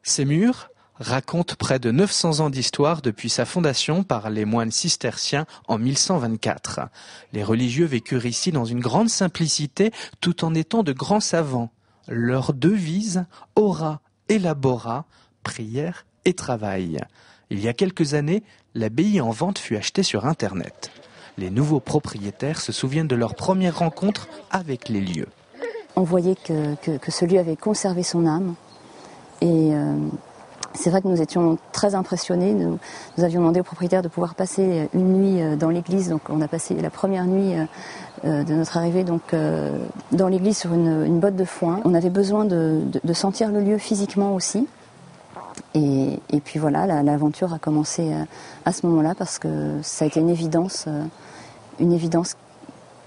Ces murs racontent près de 900 ans d'histoire depuis sa fondation par les moines cisterciens en 1124. Les religieux vécurent ici dans une grande simplicité tout en étant de grands savants. Leur devise, ora et labora, prière et travail. Il y a quelques années, l'abbaye en vente fut achetée sur Internet. Les nouveaux propriétaires se souviennent de leur première rencontre avec les lieux. On voyait que ce lieu avait conservé son âme et c'est vrai que nous étions très impressionnés. Nous avions demandé au propriétaire de pouvoir passer une nuit dans l'église. Donc on a passé la première nuit de notre arrivée dans l'église sur une botte de foin. On avait besoin de sentir le lieu physiquement aussi. Et puis voilà, l'aventure a commencé à ce moment-là parce que ça a été une évidence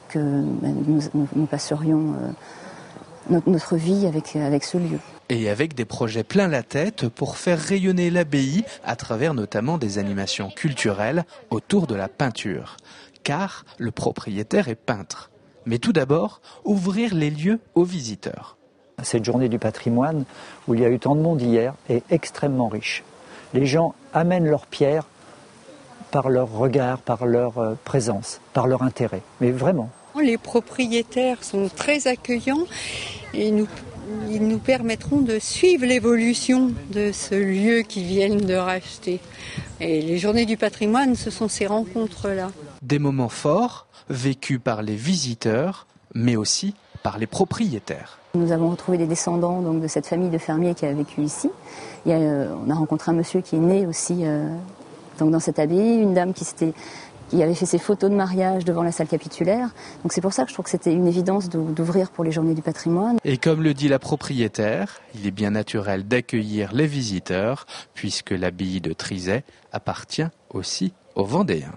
que nous passerions notre vie avec ce lieu. Et avec des projets plein la tête pour faire rayonner l'abbaye à travers notamment des animations culturelles autour de la peinture. Car le propriétaire est peintre. Mais tout d'abord, ouvrir les lieux aux visiteurs. Cette journée du patrimoine, où il y a eu tant de monde hier, est extrêmement riche. Les gens amènent leurs pierres par leur regard, par leur présence, par leur intérêt. Mais vraiment. Les propriétaires sont très accueillants et ils nous permettront de suivre l'évolution de ce lieu qu'ils viennent de racheter. Et les journées du patrimoine, ce sont ces rencontres-là. Des moments forts, vécus par les visiteurs, mais aussi par les propriétaires. Nous avons retrouvé des descendants de cette famille de fermiers qui a vécu ici. On a rencontré un monsieur qui est né aussi dans cette abbaye, une dame qui avait fait ses photos de mariage devant la salle capitulaire. Donc c'est pour ça que je trouve que c'était une évidence d'ouvrir pour les journées du patrimoine. Et comme le dit la propriétaire, il est bien naturel d'accueillir les visiteurs puisque l'abbaye de Trizay appartient aussi aux Vendéens.